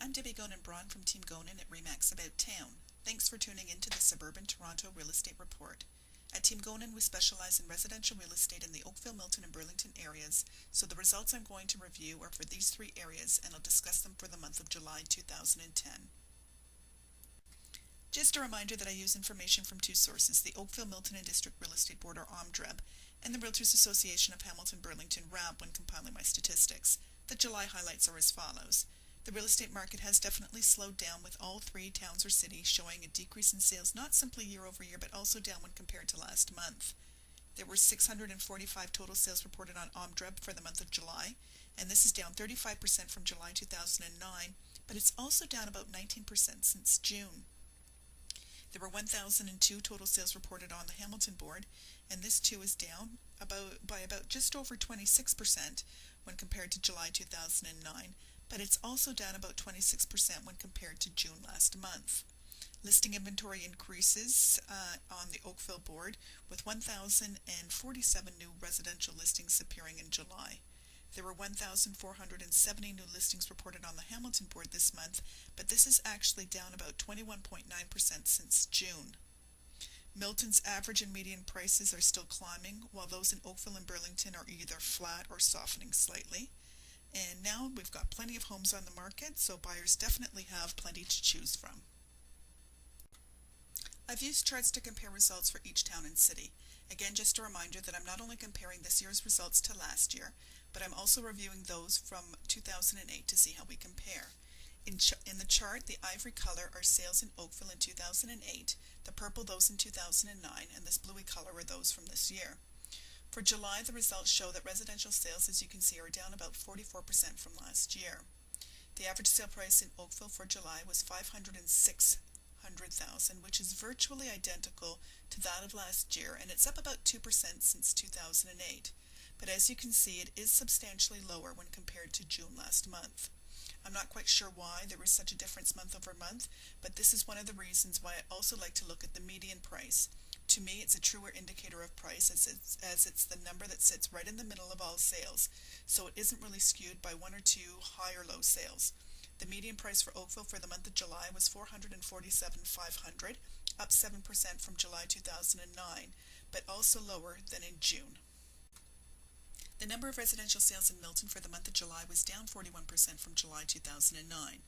I'm Debbie Gonin-Braun from Team Gonin at RE/MAX About Town. Thanks for tuning in to the Suburban Toronto Real Estate Report. At Team Gonin, we specialize in residential real estate in the Oakville, Milton, and Burlington areas, so the results I'm going to review are for these three areas, and I'll discuss them for the month of July 2010. Just a reminder that I use information from two sources, the Oakville, Milton, and District Real Estate Board, or OMDREB, and the Realtors Association of Hamilton Burlington, RAB, when compiling my statistics. The July highlights are as follows. The real estate market has definitely slowed down, with all three towns or cities showing a decrease in sales, not simply year over year, but also down when compared to last month. There were 645 total sales reported on OMDREB for the month of July, and this is down 35% from July 2009, but it's also down about 19% since June. There were 1,002 total sales reported on the Hamilton board, and this too is down by about just over 26% when compared to July 2009, but it's also down about 26% when compared to June last month. Listing inventory increases on the Oakville board, with 1,047 new residential listings appearing in July. There were 1,470 new listings reported on the Hamilton board this month, but this is actually down about 21.9% since June. Milton's average and median prices are still climbing, while those in Oakville and Burlington are either flat or softening slightly. And now we've got plenty of homes on the market, so buyers definitely have plenty to choose from. I've used charts to compare results for each town and city. Again, just a reminder that I'm not only comparing this year's results to last year, but I'm also reviewing those from 2008 to see how we compare. In the chart, the ivory color are sales in Oakville in 2008, the purple those in 2009, and this bluey color are those from this year. For July, the results show that residential sales, as you can see, are down about 44% from last year. The average sale price in Oakville for July was $506,000, which is virtually identical to that of last year, and it's up about 2% since 2008. But as you can see, it is substantially lower when compared to June last month. I'm not quite sure why there was such a difference month over month, but this is one of the reasons why I also like to look at the median price. To me, it's a truer indicator of price, as it's the number that sits right in the middle of all sales, so it isn't really skewed by one or two high or low sales. The median price for Oakville for the month of July was $447,500, up 7% from July 2009, but also lower than in June. The number of residential sales in Milton for the month of July was down 41% from July 2009.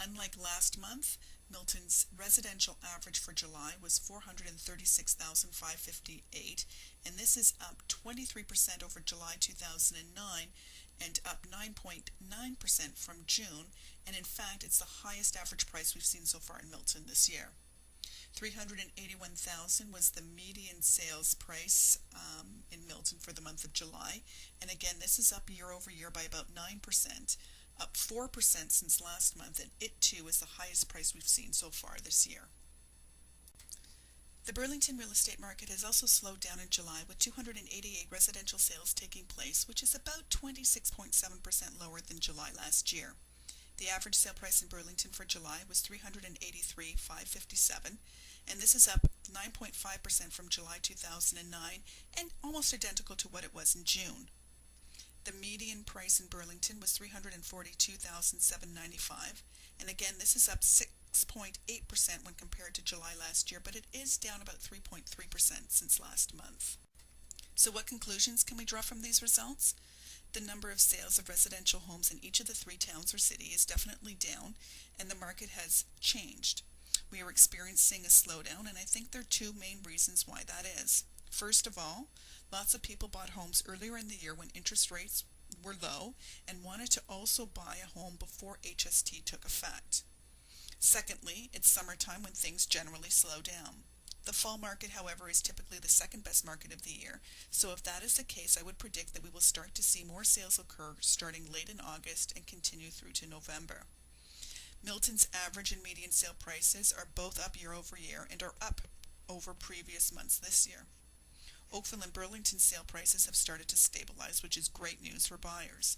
Unlike last month, Milton's residential average for July was $436,558, and this is up 23% over July 2009 and up 9.9% from June, and in fact it's the highest average price we've seen so far in Milton this year. $381,000 was the median sales price in Milton for the month of July, and again this is up year over year by about 9%, up 4% since last month, and it too is the highest price we've seen so far this year. The Burlington real estate market has also slowed down in July, with 288 residential sales taking place, which is about 26.7% lower than July last year. The average sale price in Burlington for July was $383,557, and this is up 9.5% from July 2009 and almost identical to what it was in June. The median price in Burlington was $342,795, and again this is up 6.8% when compared to July last year, but it is down about 3.3% since last month. So what conclusions can we draw from these results? The number of sales of residential homes in each of the three towns or cities is definitely down, and the market has changed. We are experiencing a slowdown, and I think there are two main reasons why that is. First of all, lots of people bought homes earlier in the year when interest rates were low and wanted to also buy a home before HST took effect. Secondly, it's summertime when things generally slow down. The fall market, however, is typically the second best market of the year, so if that is the case, I would predict that we will start to see more sales occur starting late in August and continue through to November. Milton's average and median sale prices are both up year over year and are up over previous months this year. Oakville and Burlington sale prices have started to stabilize, which is great news for buyers.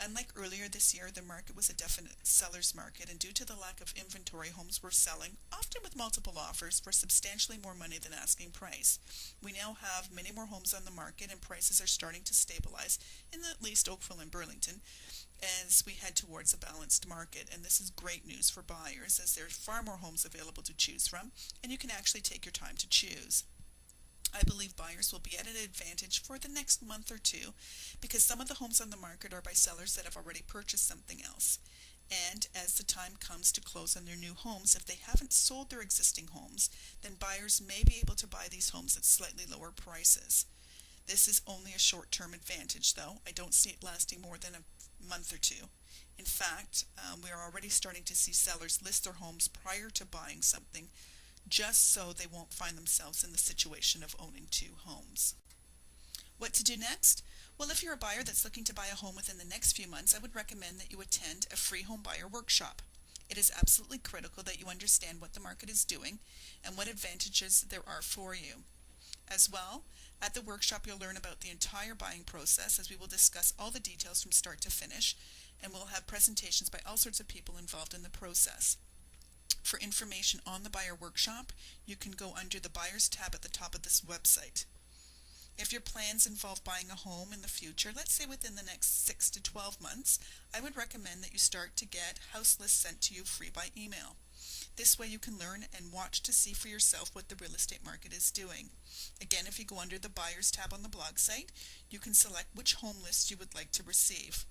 Unlike earlier this year, the market was a definite seller's market, and due to the lack of inventory, homes were selling, often with multiple offers, for substantially more money than asking price. We now have many more homes on the market, and prices are starting to stabilize in at least Oakville and Burlington as we head towards a balanced market. And this is great news for buyers, as there are far more homes available to choose from, and you can actually take your time to choose. I believe buyers will be at an advantage for the next month or two because some of the homes on the market are by sellers that have already purchased something else. And as the time comes to close on their new homes, if they haven't sold their existing homes, then buyers may be able to buy these homes at slightly lower prices. This is only a short-term advantage, though. I don't see it lasting more than a month or two. In fact, we are already starting to see sellers list their homes prior to buying something, just so they won't find themselves in the situation of owning two homes. What to do next? Well, if you're a buyer that's looking to buy a home within the next few months, I would recommend that you attend a free home buyer workshop. It is absolutely critical that you understand what the market is doing and what advantages there are for you. As well, at the workshop you'll learn about the entire buying process, as we will discuss all the details from start to finish, and we'll have presentations by all sorts of people involved in the process. For information on the buyer workshop, you can go under the buyers tab at the top of this website. If your plans involve buying a home in the future, let's say within the next 6 to 12 months, I would recommend that you start to get house lists sent to you free by email. This way you can learn and watch to see for yourself what the real estate market is doing. Again, if you go under the buyers tab on the blog site, you can select which home list you would like to receive.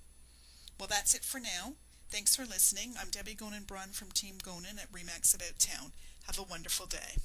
Well, that's it for now. Thanks for listening. I'm Debbie Gonin-Brunn from Team Gonin at RE/MAX About Town. Have a wonderful day.